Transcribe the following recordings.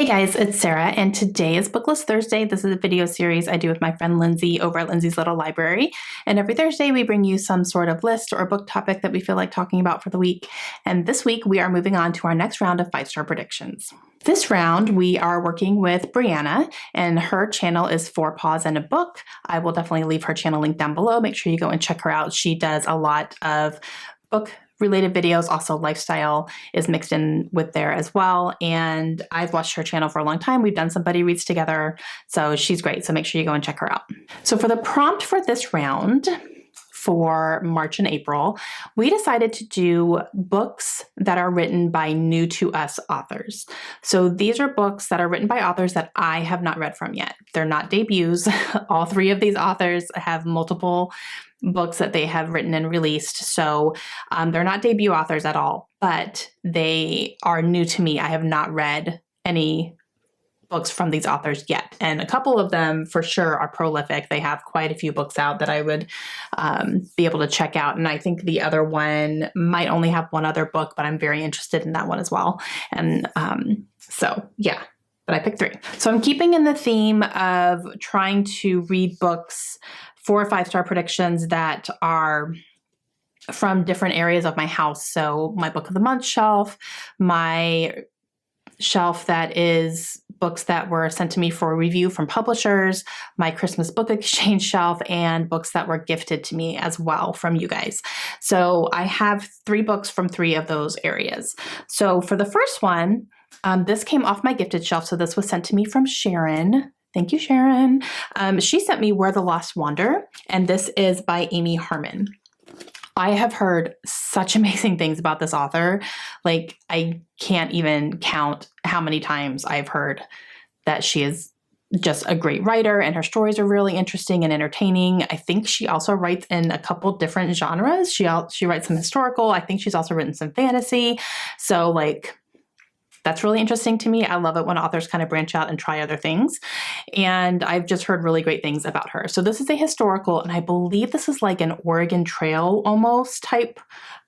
Hey guys, it's Sarah, and today is BookList Thursday. This is a video series I do with my friend Lindsay over at Lindsay's Little Library. And every Thursday we bring you some sort of list or book topic that we feel like talking about for the week. And this week we are moving on to our next round of 5-star predictions. This round we are working with Brianna, and her channel is 4 Paws and a Book. I will definitely leave her channel link down below. Make sure you go and check her out. She does a lot of book related videos. Also lifestyle is mixed in with there as well. And I've watched her channel for a long time. We've done some buddy reads together. So she's great. So make sure you go and check her out. So for the prompt for this round for March and April, we decided to do books that are written by new to us authors. So these are books that are written by authors that I have not read from yet. They're not debuts. All 3 of these authors have multiple books that they have written and released. So they're not debut authors at all, but they are new to me. I have not read any books from these authors yet. And a couple of them for sure are prolific. They have quite a few books out that I would be able to check out. And I think the other one might only have one other book, but I'm very interested in that one as well. And so yeah. But I picked 3. So I'm keeping in the theme of trying to read books 4 or 5-star predictions that are from different areas of my house. So my book of the month shelf, my shelf that is books that were sent to me for review from publishers, my Christmas book exchange shelf, and books that were gifted to me as well from you guys. So I have 3 books from 3 of those areas. So for the first one, this came off my gifted shelf. So this was sent to me from Sharon. Thank you, Sharon. She sent me Where the Lost Wander, and this is by Amy Harmon. I have heard such amazing things about this author. Like, I can't even count how many times I've heard that she is just a great writer and her stories are really interesting and entertaining. I think she also writes in a couple different genres. She writes some historical. I think she's also written some fantasy. So like, that's really interesting to me. I love it when authors kind of branch out and try other things. And I've just heard really great things about her. So this is a historical, and I believe this is like an Oregon Trail almost type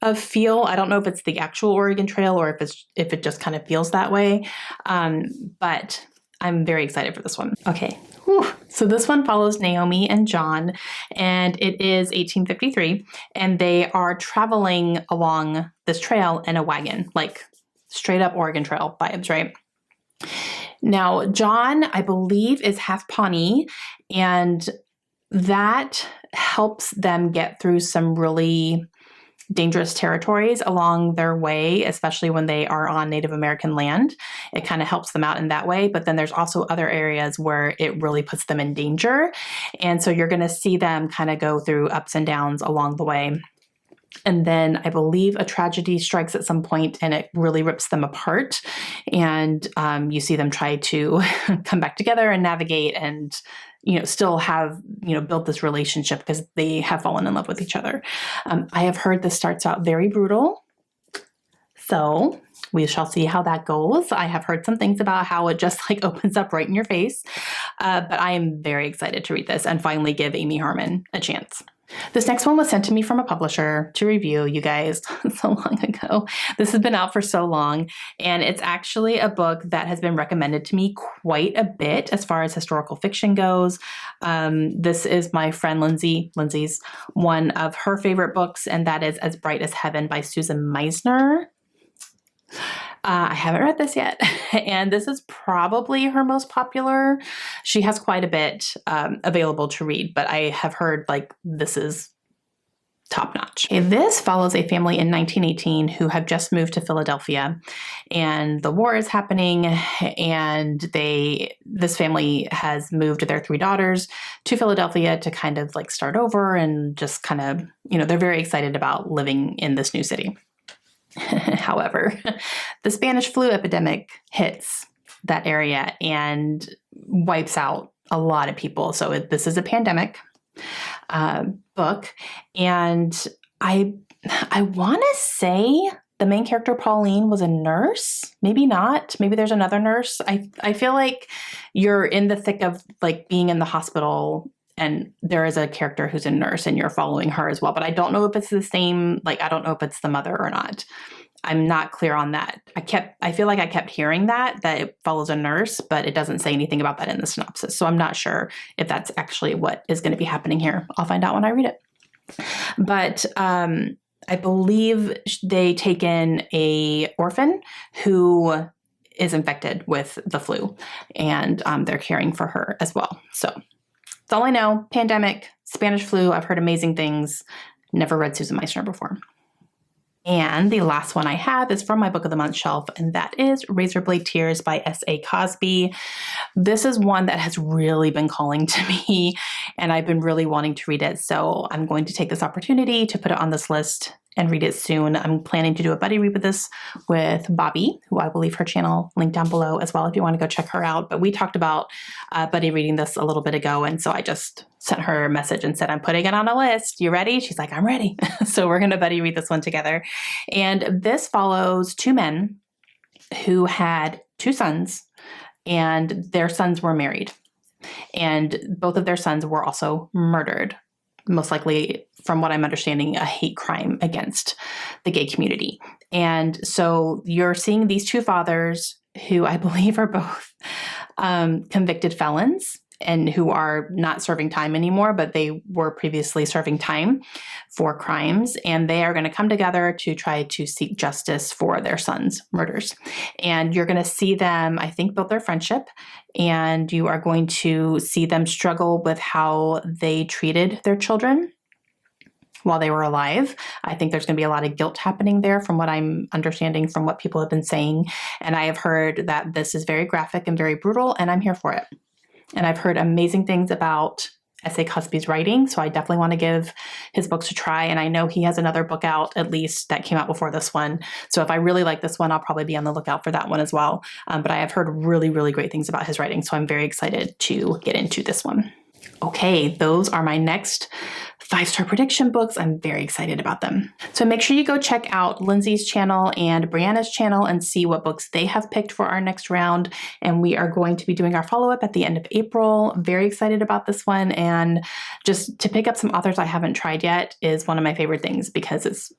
of feel. I don't know if it's the actual Oregon Trail or if it just kind of feels that way. But I'm very excited for this one. Okay. Whew. So this one follows Naomi and John, and it is 1853, and they are traveling along this trail in a wagon, like straight up Oregon Trail vibes, right? Now, John, I believe, is half Pawnee, and that helps them get through some really dangerous territories along their way, especially when they are on Native American land. It kind of helps them out in that way. But then there's also other areas where it really puts them in danger. And so you're going to see them kind of go through ups and downs along the way. And then I believe a tragedy strikes at some point and it really rips them apart. And you see them try to come back together and navigate and, still have, built this relationship because they have fallen in love with each other. I have heard this starts out very brutal. So we shall see how that goes. I have heard some things about how it just like opens up right in your face. But I am very excited to read this and finally give Amy Harmon a chance. This next one was sent to me from a publisher to review, you guys, so long ago. This has been out for so long, and it's actually a book that has been recommended to me quite a bit as far as historical fiction goes. This is my friend Lindsay's one of her favorite books, and that is As Bright as Heaven by Susan Meisner. I haven't read this yet, and this is probably her most popular. She has quite a bit available to read, but I have heard like this is top notch. Okay, this follows a family in 1918 who have just moved to Philadelphia, and the war is happening, and this family has moved their 3 daughters to Philadelphia to kind of like start over and just kind of, they're very excited about living in this new city. However, the Spanish flu epidemic hits that area and wipes out a lot of people. So this is a pandemic book. And I want to say the main character, Pauline, was a nurse. Maybe not. Maybe there's another nurse. I feel like you're in the thick of like being in the hospital and there is a character who's a nurse and you're following her as well. But I don't know if it's the same, like, I don't know if it's the mother or not. I'm not clear on that. I feel like I kept hearing that it follows a nurse, but it doesn't say anything about that in the synopsis. So I'm not sure if that's actually what is going to be happening here. I'll find out when I read it. But I believe they take in a orphan who is infected with the flu, and they're caring for her as well. So that's all I know. Pandemic, Spanish flu. I've heard amazing things. Never read Susan Meissner before. And the last one I have is from my book of the month shelf, and that is Razorblade Tears by S.A. Cosby. This is one that has really been calling to me, and I've been really wanting to read it. So I'm going to take this opportunity to put it on this list and read it soon. I'm planning to do a buddy read with this with Bobby, who I will leave her channel linked down below as well if you want to go check her out. But we talked about buddy reading this a little bit ago, and so I just sent her a message and said, I'm putting it on a list. You ready? She's like, I'm ready. So we're going to buddy read this one together. And this follows two men who had two sons, and their sons were married. And both of their sons were also murdered, most likely, from what I'm understanding, a hate crime against the gay community. And so you're seeing these two fathers who I believe are both convicted felons and who are not serving time anymore, but they were previously serving time for crimes. And they are going to come together to try to seek justice for their sons' murders. And you're going to see them, I think, build their friendship. And you are going to see them struggle with how they treated their children while they were alive. I think there's going to be a lot of guilt happening there from what I'm understanding from what people have been saying. And I have heard that this is very graphic and very brutal, and I'm here for it. And I've heard amazing things about S.A. Cosby's writing, so I definitely want to give his books a try. And I know he has another book out, at least, that came out before this one. So if I really like this one, I'll probably be on the lookout for that one as well. But I have heard really, really great things about his writing, so I'm very excited to get into this one. Okay, those are my next 5-star prediction books. I'm very excited about them. So make sure you go check out Lindsey's channel and Brianna's channel and see what books they have picked for our next round. And we are going to be doing our follow-up at the end of April. Very excited about this one. And just to pick up some authors I haven't tried yet is one of my favorite things because it's,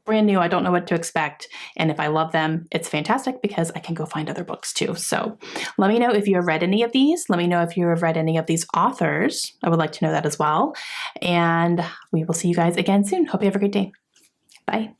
brand new. I don't know what to expect. And if I love them, it's fantastic because I can go find other books too. So let me know if you have read any of these. Let me know if you have read any of these authors. I would like to know that as well. And we will see you guys again soon. Hope you have a great day. Bye.